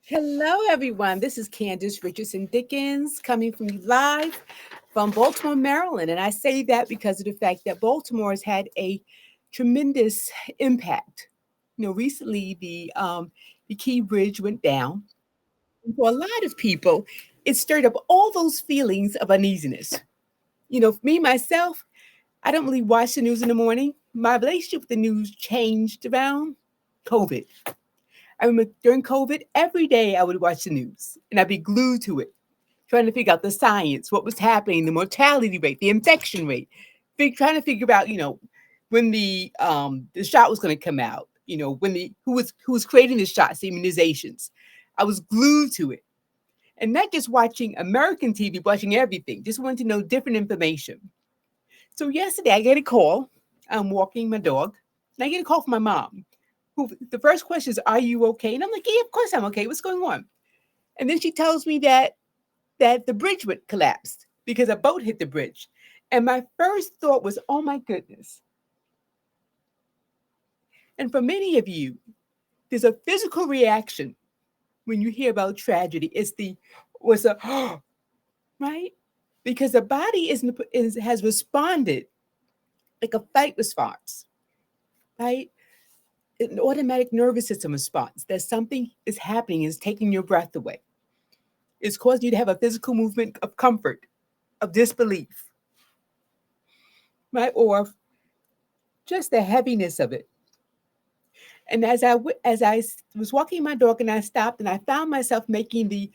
Hello, everyone. This is Candice Dickens coming from you live from Baltimore, Maryland. And I say that because of the fact that Baltimore has had a tremendous impact. Recently the Key Bridge went down. And for a lot of people, it stirred up all those feelings of uneasiness. For me, myself, I don't really watch the news in the morning. My relationship with the news changed around COVID. I remember during COVID, every day I would watch the news and I'd be glued to it, trying to figure out the science, what was happening, the mortality rate, the infection rate, trying to figure out, when the shot was going to come out, when the who was creating the shots, the immunizations. I was glued to it, and not just watching American TV, watching everything. Just wanted to know different information. So yesterday I get a call. I'm walking my dog, and I get a call from my mom. Who the first question is, "Are you okay?" And I'm like, "Yeah, of course I'm okay. What's going on?" And then she tells me that the bridge would collapse because a boat hit the bridge. And my first thought was, "Oh my goodness." And for many of you, there's a physical reaction when you hear about tragedy. It's the was a right, because the body has responded like a fight response, right? An automatic nervous system response that something is happening, is taking your breath away. It's causing you to have a physical movement of comfort, of disbelief, right? Or just the heaviness of it. And as I was walking my dog and I stopped and I found myself making the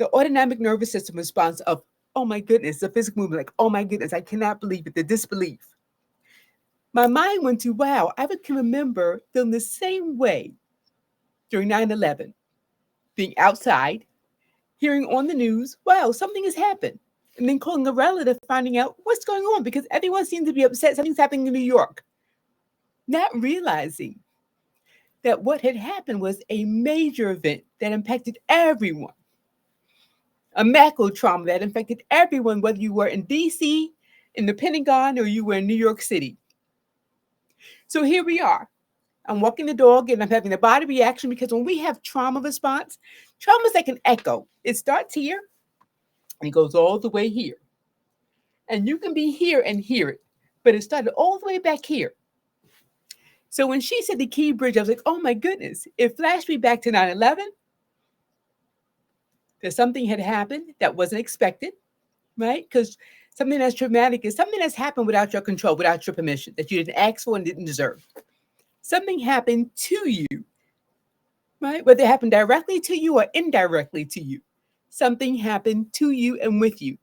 autonomic nervous system response of, "Oh my goodness," the physical movement, like, "Oh my goodness, I cannot believe it," the disbelief. My mind went to, wow, can remember feeling the same way during 9/11, being outside, hearing on the news, wow, something has happened. And then calling a relative, finding out what's going on because everyone seems to be upset. Something's happening in New York. Not realizing that what had happened was a major event that impacted everyone, a macro trauma that affected everyone, whether you were in DC, in the Pentagon, or you were in New York City. So here we are. I'm walking the dog and I'm having a body reaction because when we have trauma response, trauma is like an echo. It starts here and it goes all the way here. And you can be here and hear it, but it started all the way back here. So when she said the Key Bridge, I was like, oh my goodness. It flashed me back to 9/11. That something had happened that wasn't expected, right? Because something that's traumatic is something that's happened without your control, without your permission, that you didn't ask for and didn't deserve. Something happened to you, right? Whether it happened directly to you or indirectly to you. Something happened to you and with you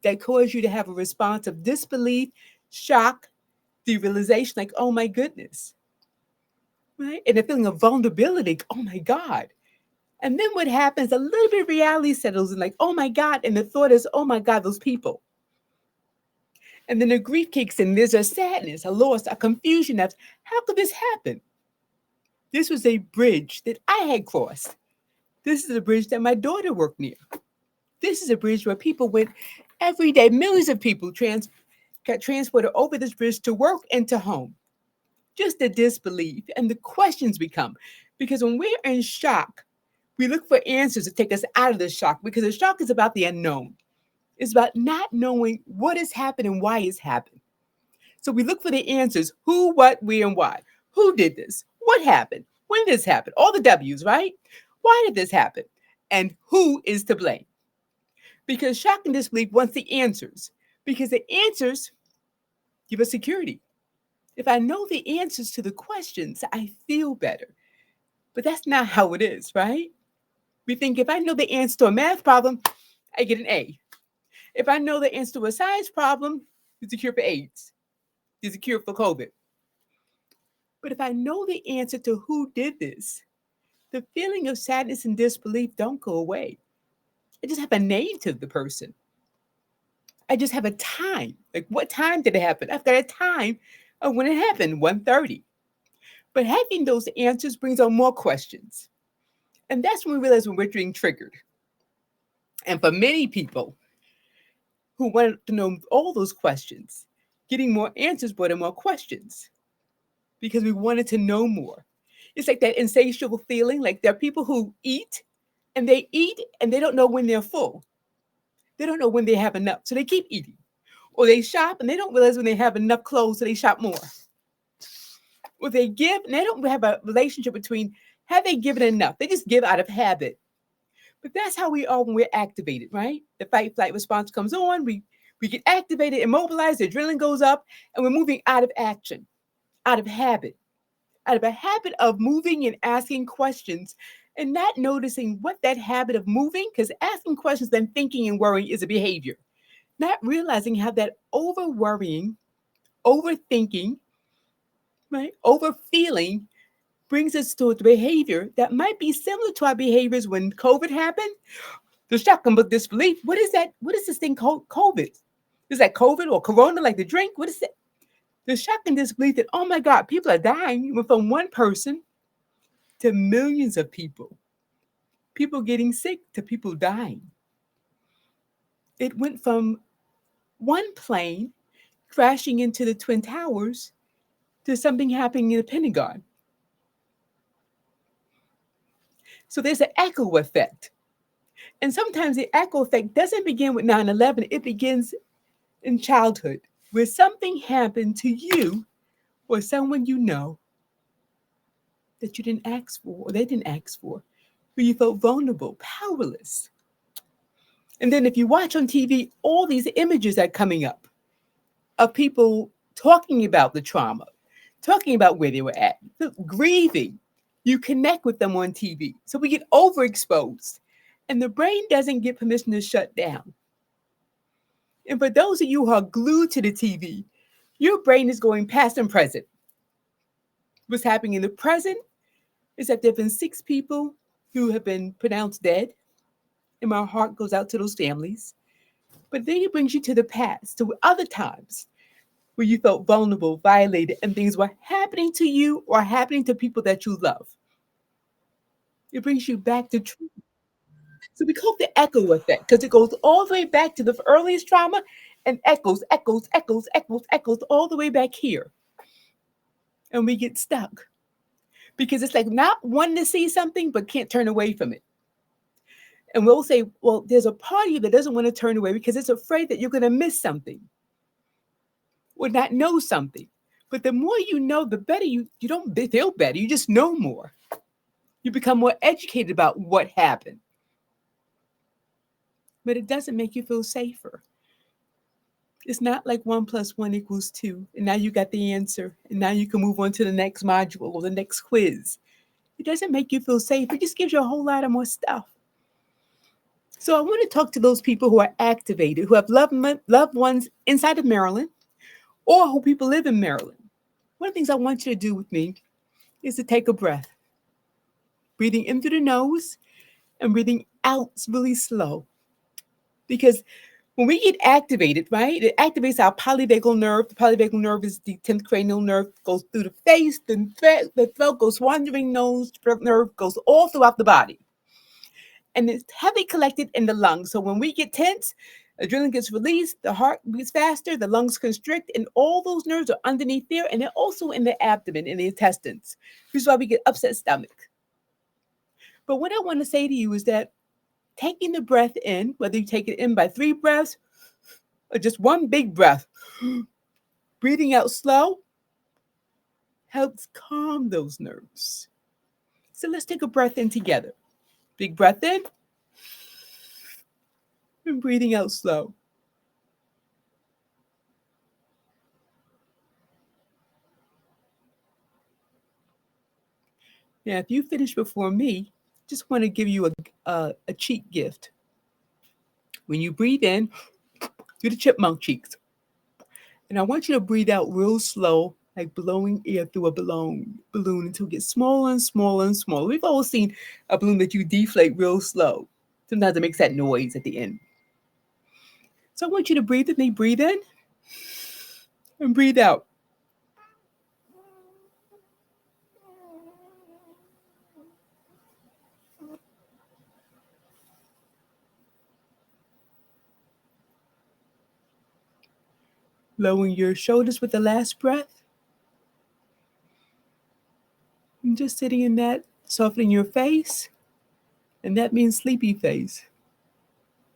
that caused you to have a response of disbelief, shock, derealization, like, oh my goodness, right? And a feeling of vulnerability, like, oh my God. And then what happens, a little bit of reality settles in, like, oh my God. And the thought is, oh my God, those people. And then the grief kicks in. There's a sadness, a loss, a confusion of how could this happen? This was a bridge that I had crossed. This is a bridge that my daughter worked near. This is a bridge where people went every day. Millions of people got transported over this bridge to work and to home. Just the disbelief and the questions become. Because when we're in shock, we look for answers to take us out of the shock because the shock is about the unknown. It's about not knowing what has happened and why it's happened. So we look for the answers: who, what, where, and why. Who did this? What happened? When did this happen? All the W's, right? Why did this happen? And who is to blame? Because shock and disbelief wants the answers. Because the answers give us security. If I know the answers to the questions, I feel better. But that's not how it is, right? We think if I know the answer to a math problem, I get an A. If I know the answer to a science problem, there's a cure for AIDS. There's a cure for COVID. But if I know the answer to who did this, the feeling of sadness and disbelief don't go away. I just have a name to the person. I just have a time. Like, what time did it happen? I've got a time of when it happened, 1:30. But having those answers brings on more questions. And that's when we realize when we're being triggered. And for many people who wanted to know all those questions, getting more answers brought in more questions because we wanted to know more. It's like that insatiable feeling. Like there are people who eat and they don't know when they're full. They don't know when they have enough. So they keep eating. Or they shop and they don't realize when they have enough clothes, so they shop more. Or they give and they don't have a relationship between have they given enough? They just give out of habit. But that's how we are when we're activated, right? The fight flight response comes on, we get activated, immobilized, the adrenaline goes up, and we're moving out of action, out of habit, out of a habit of moving and asking questions and not noticing what that habit of moving, because asking questions, then thinking and worrying is a behavior. Not realizing how that over worrying, overthinking, right, over feeling brings us to a behavior that might be similar to our behaviors when COVID happened. The shock and disbelief. What is that? What is this thing called COVID? Is that COVID or Corona, like the drink? What is it? The shock and disbelief that, oh my God, people are dying. Went from one person to millions of people. People getting sick to people dying. It went from one plane crashing into the Twin Towers to something happening in the Pentagon. So there's an echo effect. And sometimes the echo effect doesn't begin with 9/11, it begins in childhood, where something happened to you or someone you know that you didn't ask for or they didn't ask for, where you felt vulnerable, powerless. And then if you watch on TV, all these images are coming up of people talking about the trauma, talking about where they were at, grieving. You connect with them on TV. So we get overexposed and the brain doesn't get permission to shut down. And for those of you who are glued to the TV, your brain is going past and present. What's happening in the present is that there have been 6 people who have been pronounced dead, and my heart goes out to those families. But then it brings you to the past, to other times where you felt vulnerable, violated, and things were happening to you or happening to people that you love. It brings you back to truth. So we call it the echo effect because it goes all the way back to the earliest trauma and echoes, echoes, echoes, echoes, echoes all the way back here. And we get stuck because it's like not wanting to see something but can't turn away from it. And we'll say, well, there's a part of you that doesn't want to turn away because it's afraid that you're going to miss something or not know something. But the more you know, the better you don't feel better. You just know more. You become more educated about what happened. But it doesn't make you feel safer. It's not like 1 + 1 = 2. And now you got the answer. And now you can move on to the next module or the next quiz. It doesn't make you feel safe. It just gives you a whole lot of more stuff. So I want to talk to those people who are activated, who have loved ones inside of Maryland, or who people live in Maryland. One of the things I want you to do with me is to take a breath. Breathing in through the nose and breathing out really slow. Because when we get activated, right, it activates our polyvagal nerve. The polyvagal nerve is the 10th cranial nerve, goes through the face, the throat goes wandering nose, nerve goes all throughout the body. And it's heavily collected in the lungs. So when we get tense, adrenaline gets released, the heart beats faster, the lungs constrict, and all those nerves are underneath there, and they're also in the abdomen, in the intestines. This is why we get upset stomach. But what I want to say to you is that taking the breath in, whether you take it in by 3 breaths or just one big breath, breathing out slow helps calm those nerves. So let's take a breath in together. Big breath in and breathing out slow. Now, if you finish before me, just want to give you a cheek gift. When you breathe in, do the chipmunk cheeks. And I want you to breathe out real slow, like blowing air through a balloon until it gets smaller and smaller and smaller. We've all seen a balloon that you deflate real slow. Sometimes it makes that noise at the end. So I want you to breathe with me. Breathe in and breathe out. Lowering your shoulders with the last breath. And just sitting in that, softening your face, and that means sleepy face.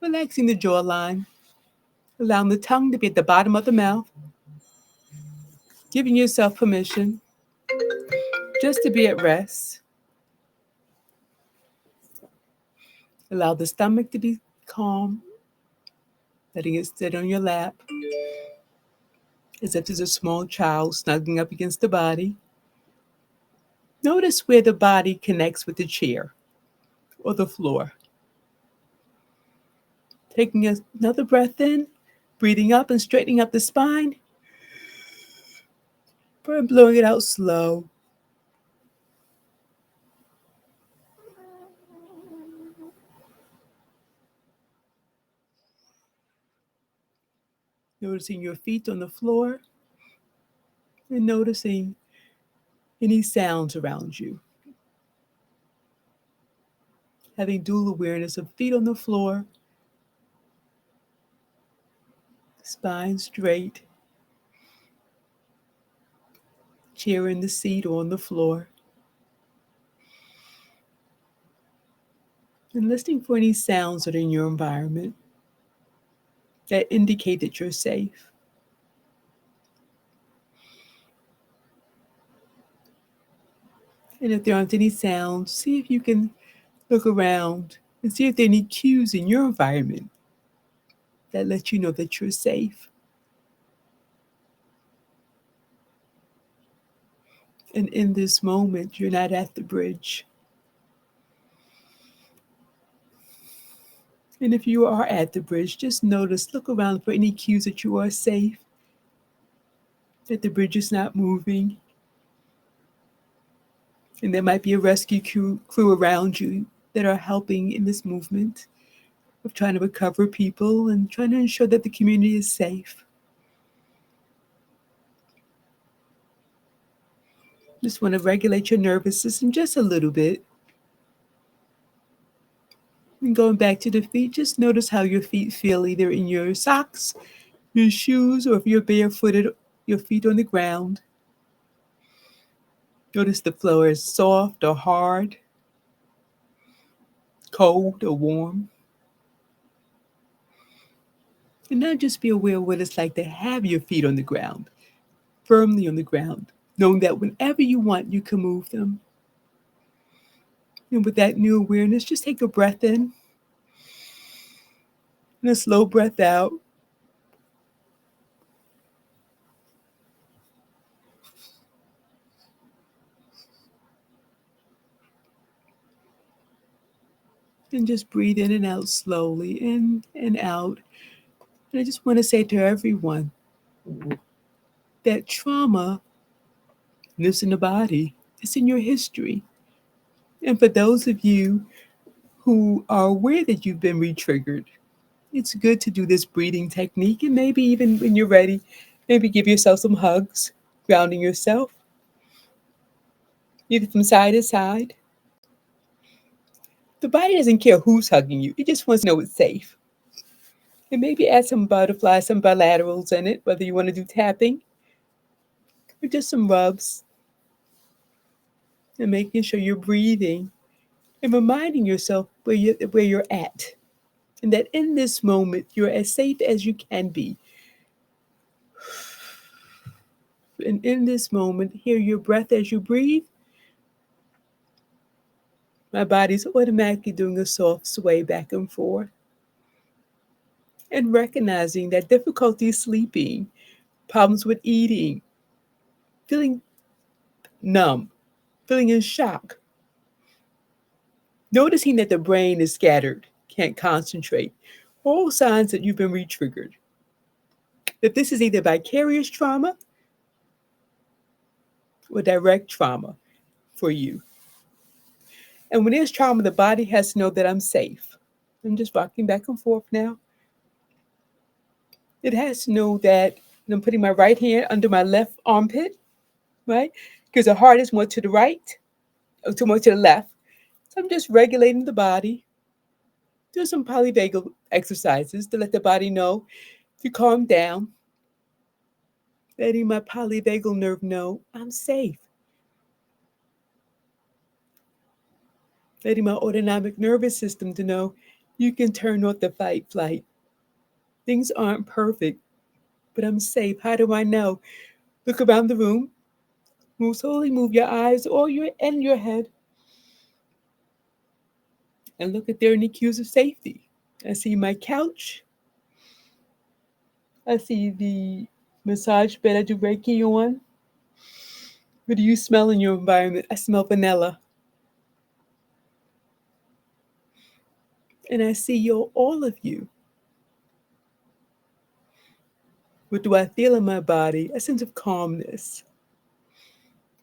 Relaxing the jawline, allowing the tongue to be at the bottom of the mouth, giving yourself permission just to be at rest. Allow the stomach to be calm, letting it sit on your lap as if there's a small child snuggling up against the body. Notice where the body connects with the chair or the floor. Taking another breath in, breathing up and straightening up the spine, and blowing it out slow. Noticing your feet on the floor and noticing any sounds around you. Having dual awareness of feet on the floor, spine straight, chair in the seat or on the floor. And listening for any sounds that are in your environment that indicate that you're safe. And if there aren't any sounds, see if you can look around and see if there are any cues in your environment that let you know that you're safe. And in this moment, you're not at the bridge. And if you are at the bridge, just notice, look around for any cues that you are safe, that the bridge is not moving. And there might be a rescue crew around you that are helping in this movement of trying to recover people and trying to ensure that the community is safe. Just want to regulate your nervous system just a little bit. And going back to the feet, just notice how your feet feel either in your socks, your shoes, or if you're barefooted, your feet on the ground. Notice the floor is soft or hard, cold or warm. And now just be aware of what it's like to have your feet on the ground, firmly on the ground, knowing that whenever you want, you can move them. And with that new awareness, just take a breath in and a slow breath out. And just breathe in and out slowly, in and out. And I just want to say to everyone that trauma lives in the body. It's in your history. And for those of you who are aware that you've been re-triggered, it's good to do this breathing technique. And maybe even when you're ready, maybe give yourself some hugs, grounding yourself, either from side to side. The body doesn't care who's hugging you. It just wants to know it's safe. And maybe add some butterflies, some bilaterals in it, whether you want to do tapping or just some rubs. And making sure you're breathing and reminding yourself where you're at. And that in this moment, you're as safe as you can be. And in this moment, hear your breath as you breathe. My body's automatically doing a soft sway back and forth. And recognizing that difficulty sleeping, problems with eating, feeling numb, feeling in shock, noticing that the brain is scattered, can't concentrate, all signs that you've been re-triggered. That this is either vicarious trauma or direct trauma for you. And when there's trauma, the body has to know that I'm safe. I'm just rocking back and forth now. It has to know that I'm putting my right hand under my left armpit, right? Because the heart is more to the right, or more to the left. So I'm just regulating the body. Do some polyvagal exercises to let the body know to calm down. Letting my polyvagal nerve know I'm safe. letting my autonomic nervous system to know you can turn off the fight flight. Things aren't perfect, but I'm safe. How do I know? Look around the room. Move slowly, move your eyes or your head, and look if there are any cues of safety. I see my couch. I see the massage bed I do Reiki on. What do you smell in your environment? I smell vanilla. And I see all of you. What do I feel in my body? A sense of calmness,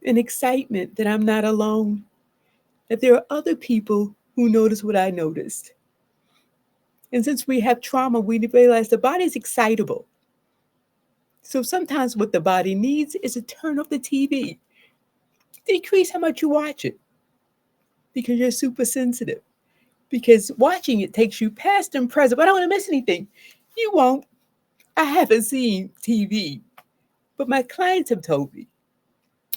an excitement that I'm not alone, that there are other people who notice what I noticed. And since we have trauma, we realize the body is excitable. So sometimes what the body needs is to turn off the TV, decrease how much you watch it, because you're super sensitive. Because watching it takes you past and present. But I don't want to miss anything. You won't. I haven't seen TV, but my clients have told me.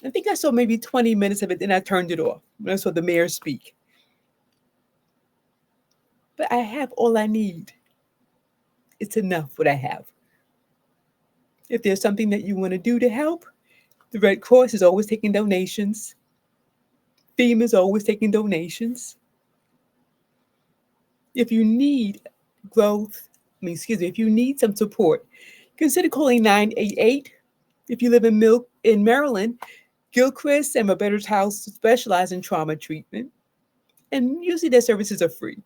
I think I saw maybe 20 minutes of it, then I turned it off when I saw the mayor speak. But I have all I need. It's enough what I have. If there's something that you want to do to help, the Red Cross is always taking donations. FEMA is always taking donations. If you need if you need some support, consider calling 988. If you live in Maryland, Gilchrist and Roberta's House specialize in trauma treatment, and usually their services are free.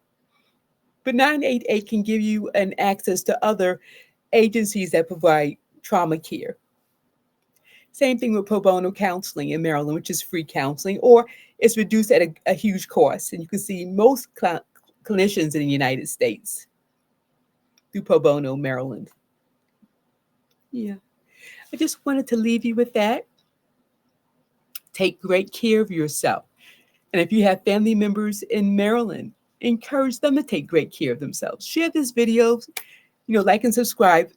But 988 can give you an access to other agencies that provide trauma care. Same thing with pro bono counseling in Maryland, which is free counseling, or it's reduced at a huge cost. And you can see most clinicians in the United States do pro bono Maryland. Yeah. I just wanted to leave you with that. Take great care of yourself. And if you have family members in Maryland, encourage them to take great care of themselves. Share this video, like and subscribe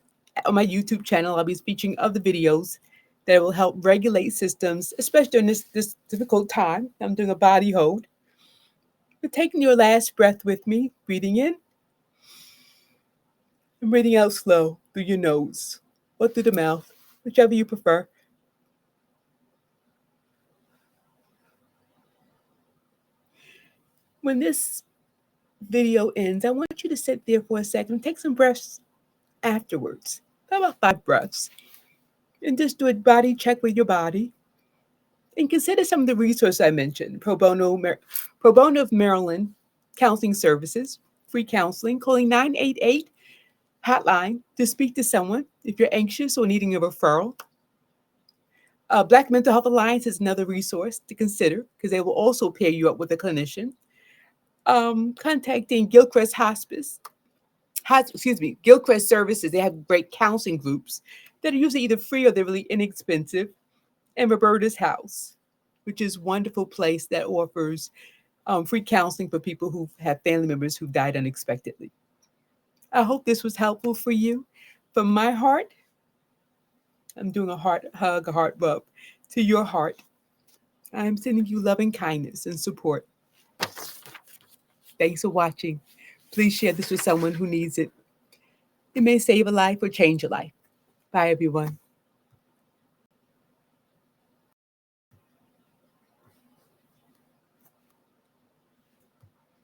on my YouTube channel. I'll be featuring other videos that will help regulate systems, especially during this difficult time. I'm doing a body hold. But taking your last breath with me, breathing in and breathing out slow through your nose or through the mouth, whichever you prefer. When this video ends, I want you to sit there for a second and take some breaths afterwards. About 5 breaths. And just do a body check with your body. And consider some of the resources I mentioned. Pro Bono of Maryland Counseling Services, free counseling, calling 988 hotline to speak to someone if you're anxious or needing a referral. Black Mental Health Alliance is another resource to consider because they will also pair you up with a clinician. Contacting Gilchrist Gilchrist Services. They have great counseling groups that are usually either free or they're really inexpensive. And Roberta's House, which is a wonderful place that offers free counseling for people who have family members who died unexpectedly. I hope this was helpful for you. From my heart, I'm doing a heart hug, a heart rub to your heart. I'm sending you love and kindness and support. Thanks for watching. Please share this with someone who needs it. It may save a life or change a life. Bye, everyone.